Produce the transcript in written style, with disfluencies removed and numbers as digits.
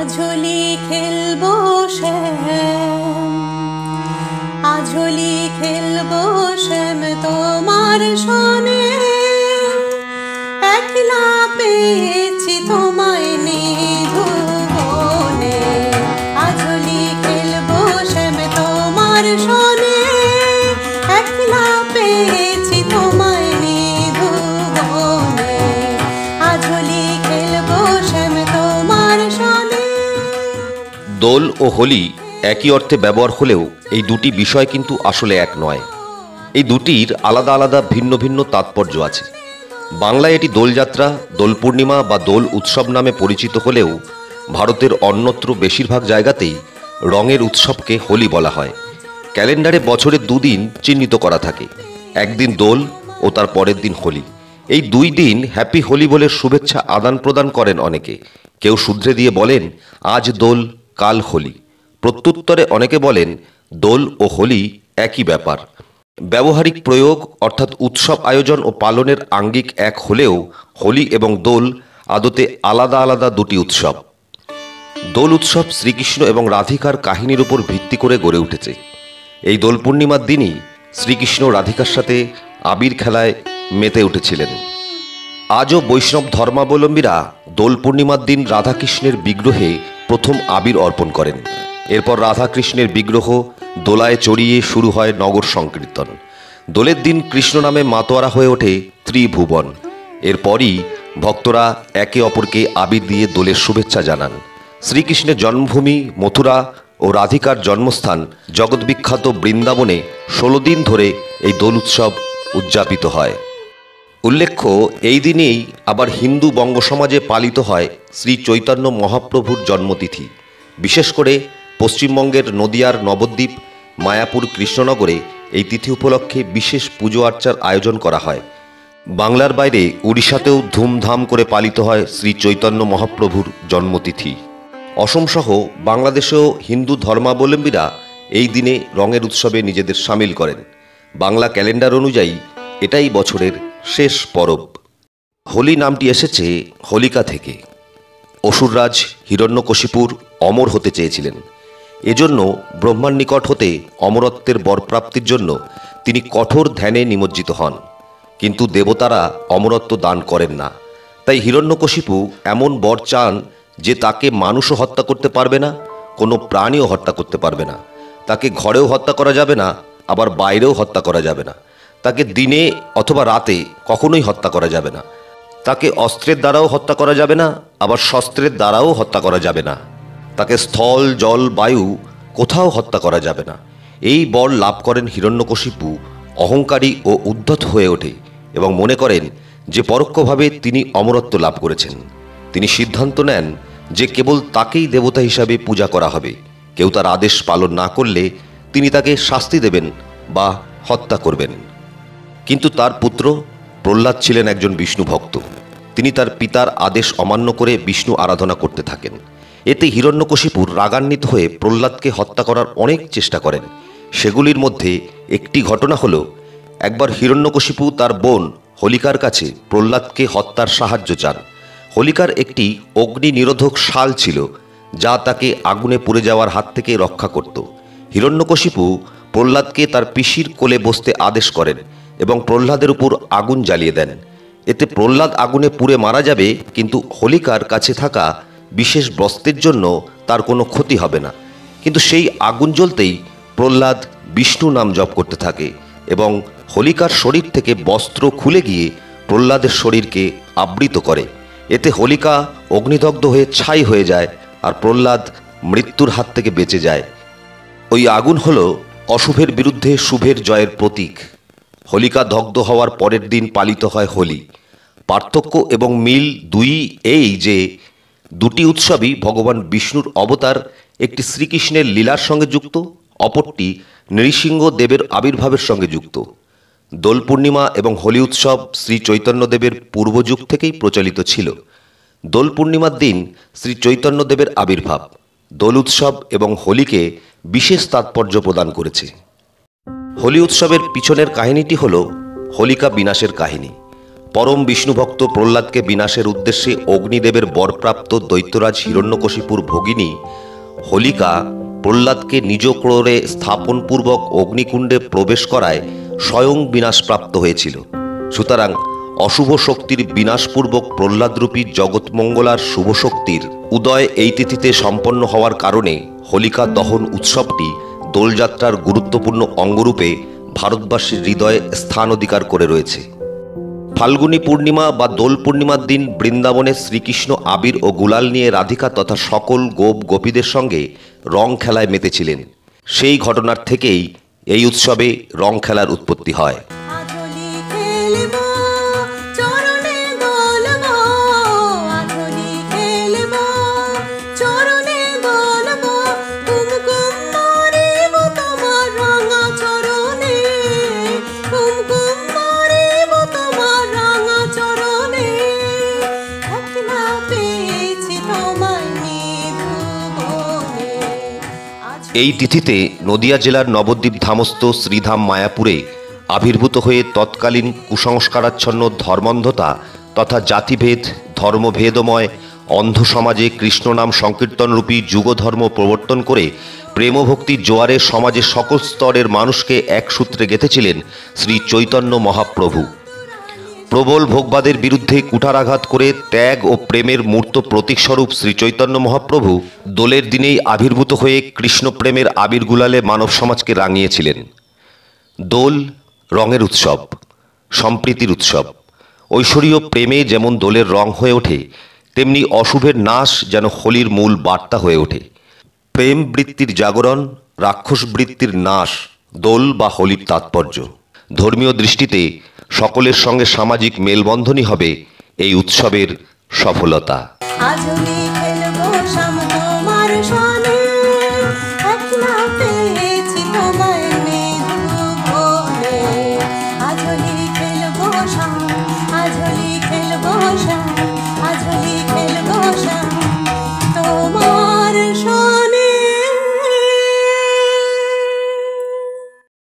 আজ হোলি খেলবো শ্যাম, আজ হোলি খেলবো শ্যাম তোমার সনে, একলা পেয়েছি তোমায় নিধুবনে। আজ হোলি খেলবো শ্যাম তোমার সনে, একলা পেয়েছি তোমায় নিধুবনে। আজ হোলি খেলবো শ্যাম তোমার সনে। দোল ও হোলি একই অর্থে ব্যবহার হলেও এই দুটি বিষয় কিন্তু আসলে এক নয়। এই দুটির আলাদা আলাদা ভিন্ন ভিন্ন তাৎপর্য আছে। বাংলায় এটি দোলযাত্রা, দোল পূর্ণিমা বা দোল উৎসব নামে পরিচিত হলেও ভারতের অন্যত্র বেশিরভাগ জায়গাতেই রঙের উৎসবকে হোলি বলা হয়। ক্যালেন্ডারে বছরে দুদিন চিহ্নিত করা থাকে, একদিন দোল ও তার পরের দিন হোলি। এই দুই দিন হ্যাপি হোলি বলে শুভেচ্ছা আদান প্রদান করেন অনেকে। কেউ শুধরে দিয়ে বলেন আজ দোল কাল হোলি। প্রত্যুত্তরে অনেকে বলেন দোল ও হোলি একই ব্যাপার। ব্যবহারিক প্রয়োগ অর্থাৎ উৎসব আয়োজন ও পালনের আঙ্গিক এক হলেও হোলি এবং দোল আদতে আলাদা আলাদা দুটি উৎসব। দোল উৎসব শ্রীকৃষ্ণ এবং রাধিকার কাহিনীর উপর ভিত্তি করে গড়ে উঠেছে। এই দোল পূর্ণিমার দিনই শ্রীকৃষ্ণ রাধিকার সাথে আবির খেলায় মেতে উঠেছিলেন। আজও বৈষ্ণব ধর্মাবলম্বীরা দোল পূর্ণিমার দিন রাধাকৃষ্ণের বিগ্রহে প্রথম আবির অর্পণ করেন। এরপর রাধাকৃষ্ণের বিগ্রহ দোলায় চড়িয়ে শুরু হয় নগর সংকীর্তন। দোলের দিন কৃষ্ণ নামে মাতোয়ারা হয়ে ওঠে ত্রিভুবন। এরপরই ভক্তরা একে অপরকে আবির দিয়ে দোলের শুভেচ্ছা জানান। শ্রীকৃষ্ণের জন্মভূমি মথুরা ও রাধিকার জন্মস্থান জগৎবিখ্যাত বৃন্দাবনে 16 দিন ধরে এই দোল উৎসব উদযাপিত হয়। উল্লেখ্য, এই দিনেই আবার হিন্দু বঙ্গ সমাজে পালিত হয় শ্রী চৈতন্য মহাপ্রভুর জন্মতিথি। বিশেষ করে পশ্চিমবঙ্গের নদিয়ার নবদ্বীপ, মায়াপুর, কৃষ্ণনগরে এই তিথি উপলক্ষে বিশেষ পুজো আর্চার আয়োজন করা হয়। বাংলার বাইরে উড়িষ্যাতেও ধুমধাম করে পালিত হয় শ্রী চৈতন্য মহাপ্রভুর জন্মতিথি। অসমসহ বাংলাদেশেও হিন্দু ধর্মাবলম্বীরা এই দিনে রঙের উৎসবে নিজেদের সামিল করেন। বাংলা ক্যালেন্ডার অনুযায়ী এটাই বছরের শেষ পরব। হোলি নামটি এসেছে হোলিকা থেকে। অসুররাজ হিরণ্যকশিপুর অমর হতে চেয়েছিলেন। এজন্য ব্রহ্মার নিকট হতে অমরত্বের বরপ্রাপ্তির জন্য তিনি কঠোর ধ্যানে নিমজ্জিত হন। কিন্তু দেবতারা অমরত্ব দান করেন না। তাই হিরণ্যকশিপু এমন বর চান যে তাকে মানুষও হত্যা করতে পারবে না, কোনো প্রাণীও হত্যা করতে পারবে না। তাকে ঘরেও হত্যা করা যাবে না, আবার বাইরেও হত্যা করা যাবে না। তাকে দিনে অথবা রাতে কখনোই হত্যা করা যাবে না। তাকে অস্ত্রের দ্বারাও হত্যা করা যাবে না, আবার শস্ত্রের দ্বারাও হত্যা করা যাবে না। তাকে স্থল, জল, বায়ু কোথাও হত্যা করা যাবে না। এই বর লাভ করেন হিরণ্যকশিপু অহংকারী ও উদ্ধত হয়ে ওঠে এবং মনে করেন যে পরোক্ষভাবে তিনি অমরত্ব লাভ করেছেন। তিনি সিদ্ধান্ত নেন যে কেবল তাকেই দেবতা হিসাবে পূজা করা হবে। কেউ তার আদেশ পালন না করলে তিনি তাকে শাস্তি দেবেন বা হত্যা করবেন। কিন্তু তার পুত্র প্রহ্লাদ ছিলেন একজন বিষ্ণু ভক্ত। তিনি তার পিতার আদেশ অমান্য করে বিষ্ণু আরাধনা করতে থাকেন। এতে হিরণ্যকশিপুর রাগান্বিত হয়ে প্রহ্লাদকে হত্যা করার অনেক চেষ্টা করেন। সেগুলির মধ্যে একটি ঘটনা হল, একবার হিরণ্যকশিপু তার বোন হোলিকার কাছে প্রহ্লাদকে হত্যার সাহায্য চান। হোলিকার একটি অগ্নি নিরোধক শাল ছিল, যা তাকে আগুনে পুড়ে যাওয়ার হাত থেকে রক্ষা করত। হিরণ্যকশিপু প্রহ্লাদকে তার পিসির কোলে বসতে আদেশ করেন এবং প্রহ্লাদের উপর আগুন জ্বালিয়ে দেন। এতে প্রহ্লাদ আগুনে পুড়ে মারা যাবে, কিন্তু হোলিকার কাছে থাকা বিশেষ বস্ত্রের জন্য তার কোনো ক্ষতি হবে না। কিন্তু সেই আগুন জ্বলতেই প্রহ্লাদ বিষ্ণু নাম জপ করতে থাকে এবং হোলিকার শরীর থেকে বস্ত্র খুলে গিয়ে প্রহ্লাদের শরীরকে আবৃত করে। এতে হোলিকা অগ্নিদগ্ধ হয়ে ছাই হয়ে যায় আর প্রহ্লাদ মৃত্যুর হাত থেকে বেঁচে যায়। ওই আগুন হল অশুভের বিরুদ্ধে শুভের জয়ের প্রতীক। হোলিকা দগ্ধ হওয়ার পরের দিন পালিত হয় হোলি। পার্থক্য এবং মিল দুই এই যে দুটি উৎসবই ভগবান বিষ্ণুর অবতার, একটি শ্রীকৃষ্ণের লীলার সঙ্গে যুক্ত, অপরটি নৃসিংহ দেবের আবির্ভাবের সঙ্গে যুক্ত। দোল পূর্ণিমা এবং হোলি উৎসব শ্রী চৈতন্যদেবের পূর্বযুগ থেকেই প্রচলিত ছিল। দোল পূর্ণিমার দিন শ্রী চৈতন্যদেবের আবির্ভাব দোল উৎসব এবং হোলিকে বিশেষ তাৎপর্য প্রদান করেছে। হোলি উৎসবের পিছনের কাহিনীটি হল হোলিকা বিনাশের কাহিনী। পরম বিষ্ণুভক্ত প্রহ্লাদকে বিনাশের উদ্দেশ্যে অগ্নিদেবের বরপ্রাপ্ত দৈত্যরাজ হিরণ্যকশিপুর ভগিনী হোলিকা প্রহ্লাদকে নিজ ক্রোড়ে স্থাপনপূর্বক অগ্নিকুণ্ডে প্রবেশ করায় স্বয়ং বিনাশপ্রাপ্ত হয়েছিল। সুতরাং অশুভ শক্তির বিনাশপূর্বক প্রহ্লাদরূপী জগৎমঙ্গলার শুভ শক্তির উদয় এই তিথিতে সম্পন্ন হওয়ার কারণে হোলিকা দহন উৎসবটি দোলযাত্রার গুরুত্বপূর্ণ অঙ্গরূপে ভারতবাসীর হৃদয়ে স্থান অধিকার করে রয়েছে। ফাল্গুনী পূর্ণিমা বা দোল পূর্ণিমার দিন বৃন্দাবনে শ্রীকৃষ্ণ আবির ও গুলাল নিয়ে রাধিকা তথা সকল গোপ গোপীদের সঙ্গে রং খেলায় মেতেছিলেন। সেই ঘটনার থেকেই এই উৎসবে রং খেলার উৎপত্তি হয়। আধুলি খেলব চরণে দোলব, আধুলি খেলব চরণে দোলব, কুমকুম মারিব তোমার রাঙা চরণে, কুমকুম মারিব তোমার রাঙা চরণে, একলা পেয়েছি তোমায় নিধুবনে। এই তিথিতে নদিয়া জেলার নবদ্বীপ ধামস্থ শ্রীধাম মায়াপুরে আবির্ভূত হয়ে তৎকালীন কুসংস্কারাচ্ছন্ন ধর্মান্ধতা তথা জাতিভেদ ধর্মভেদময় অন্ধ সমাজে কৃষ্ণনাম সংকীর্তনরূপী যুগধর্ম প্রবর্তন করে প্রেমভক্তির জোয়ারে সমাজের সকল স্তরের মানুষকে এক সূত্রে গেঁথেছিলেন শ্রী চৈতন্য মহাপ্রভু। প্রবল ভোগবাদের বিরুদ্ধে কুঠারাঘাত করে ত্যাগ ও প্রেমের মূর্ত প্রতীকস্বরূপ শ্রী চৈতন্য মহাপ্রভু দোলের দিনেই আবির্ভূত হয়ে কৃষ্ণপ্রেমের আবির গুলালে মানব সমাজকে রাঙিয়েছিলেন। দোল রঙের উৎসব, সম্প্রীতির উৎসব। ঐশ্বরীয় প্রেমে যেমন দোলের রং হয়ে ওঠে, তেমনি অশুভের নাশ যেন হোলির মূল বার্তা হয়ে ওঠে। প্রেম বৃত্তির জাগরণ, রাক্ষস বৃত্তির নাশ দোল বা হোলির তাৎপর্য। ধর্মীয় দৃষ্টিতে সকলের সঙ্গে সামাজিক মেলবন্ধনই হবে এই উৎসবের সফলতা। আধুলি